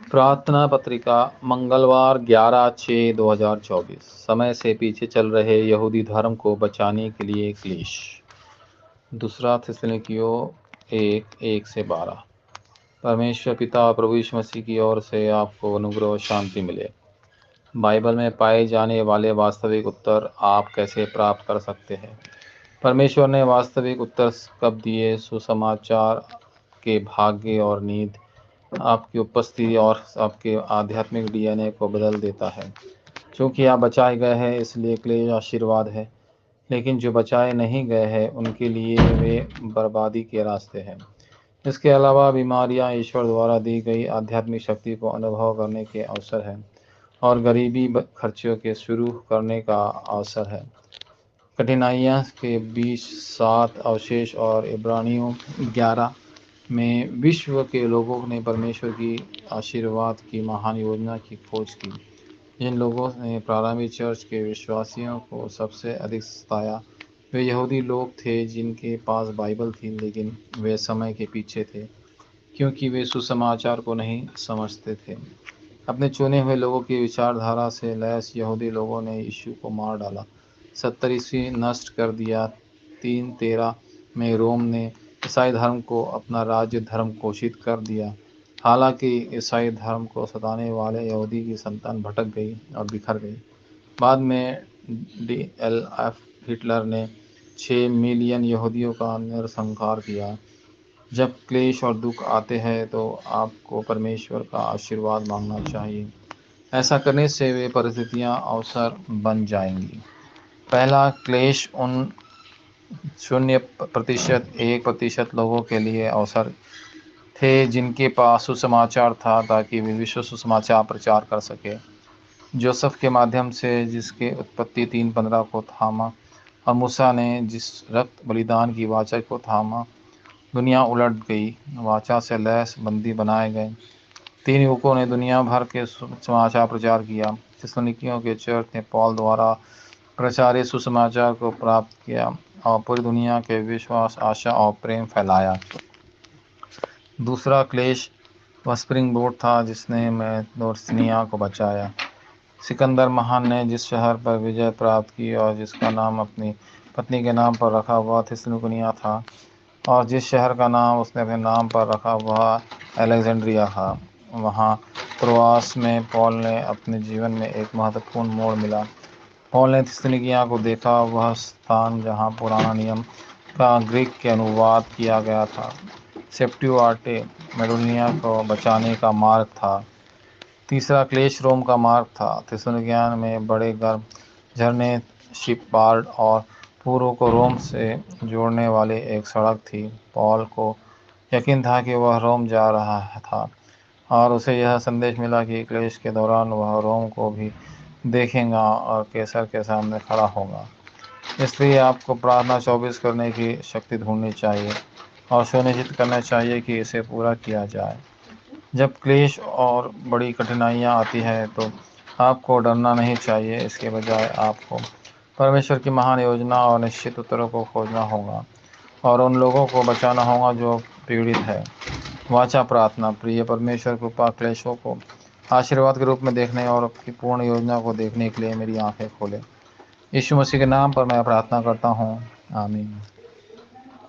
प्रार्थना पत्रिका मंगलवार 11/6/2024। समय से पीछे चल रहे यहूदी धर्म को बचाने के लिए क्लेश। दूसरा थिस्सलुनीकियों 1:1-12। परमेश्वर पिता और प्रभु यीशु मसीह की ओर से आपको अनुग्रह और शांति मिले। बाइबल में पाए जाने वाले वास्तविक उत्तर आप कैसे प्राप्त कर सकते हैं? परमेश्वर ने वास्तविक उत्तर कब दिए? सुसमाचार के भाग्य और नींद आपकी उपस्थिति और आपके आध्यात्मिक डीएनए को बदल देता है। क्योंकि आप बचाए गए हैं इसलिए क्लेश आशीर्वाद है, लेकिन जो बचाए नहीं गए हैं उनके लिए वे बर्बादी के रास्ते हैं। इसके अलावा बीमारियां ईश्वर द्वारा दी गई आध्यात्मिक शक्ति को अनुभव करने के अवसर हैं और गरीबी खर्चों के शुरू करने का अवसर है। कठिनाइयां के बीच 7 अवशेष और इब्रानियों 11 में विश्व के लोगों ने परमेश्वर की आशीर्वाद की महान योजना की खोज की। जिन लोगों ने प्रारंभिक चर्च के विश्वासियों को सबसे अधिक सताया वे यहूदी लोग थे जिनके पास बाइबल थी, लेकिन वे समय के पीछे थे क्योंकि वे सुसमाचार को नहीं समझते थे। अपने चुने हुए लोगों की विचारधारा से लैस यहूदी लोगों ने यीशु को मार डाला, 70 ईस्वी नष्ट कर दिया। 313 में रोम ने ईसाई धर्म को अपना राज्य धर्म घोषित कर दिया। हालांकि ईसाई धर्म को सताने वाले यहूदी की संतान भटक गई और बिखर गई। बाद में DLF हिटलर ने 6 मिलियन यहूदियों का नरसंहार किया। जब क्लेश और दुख आते हैं तो आपको परमेश्वर का आशीर्वाद मांगना चाहिए। ऐसा करने से वे परिस्थितियां अवसर बन जाएंगी। पहला क्लेश उन 0% 1% लोगों के लिए अवसर थे जिनके पास सुसमाचार था ताकि वे विश्व सुसमाचार प्रचार कर सके। जोसेफ के माध्यम से जिसके उत्पत्ति 3:15 को थामा और मूसा ने जिस रक्त बलिदान की वाचा को थामा, दुनिया उलट गई। वाचा से लैस बंदी बनाए गए 3 युवकों ने दुनिया भर के सुसमाचार प्रचार किया। थिस्सलुनीकियों के चर्च ने पौल द्वारा प्रचारित सुसमाचार को प्राप्त किया और पूरी दुनिया के विश्वास, आशा और प्रेम फैलाया। दूसरा क्लेश वह स्प्रिंग बोर्ड था जिसने मैक्सिडोनिया को बचाया। सिकंदर महान ने जिस शहर पर विजय प्राप्त की और जिसका नाम अपनी पत्नी के नाम पर रखा वह थिस्सलुनीकिया था, और जिस शहर का नाम उसने अपने नाम पर रखा वह अलेक्जेंड्रिया था। वहाँ त्रोआस में पौल ने अपने जीवन में एक महत्वपूर्ण मोड़ मिला। पौल ने थिस्सलुनीकिया को देखा, वह स्थान जहाँ पुराना नियम का ग्रीक के अनुवाद किया गया था। सेप्टुआटे मैकेडोनिया को बचाने का मार्ग था। तीसरा क्लेश रोम का मार्ग था। थिस्सलुनीकिया में बड़े गर्म झरने, शिपयार्ड और पूर्व को रोम से जोड़ने वाले एक सड़क थी। पौल को यकीन था कि वह रोम जा रहा था और उसे यह संदेश मिला कि क्लेश के दौरान वह रोम को भी देखेगा और कैसर के सामने खड़ा होगा। इसलिए आपको प्रार्थना 24 करने की शक्ति ढूंढनी चाहिए और सुनिश्चित करना चाहिए कि इसे पूरा किया जाए। जब क्लेश और बड़ी कठिनाइयाँ आती हैं तो आपको डरना नहीं चाहिए, इसके बजाय आपको परमेश्वर की महान योजना और निश्चित उत्तरों को खोजना होगा और उन लोगों को बचाना होगा जो पीड़ित है। वाचा प्रार्थना। प्रिय परमेश्वर, कृपा क्लेशों को आशीर्वाद के रूप में देखने और आपकी पूर्ण योजना को देखने के लिए मेरी आंखें खोले। यीशु मसीह के नाम पर मैं प्रार्थना करता हूँ, आमीन।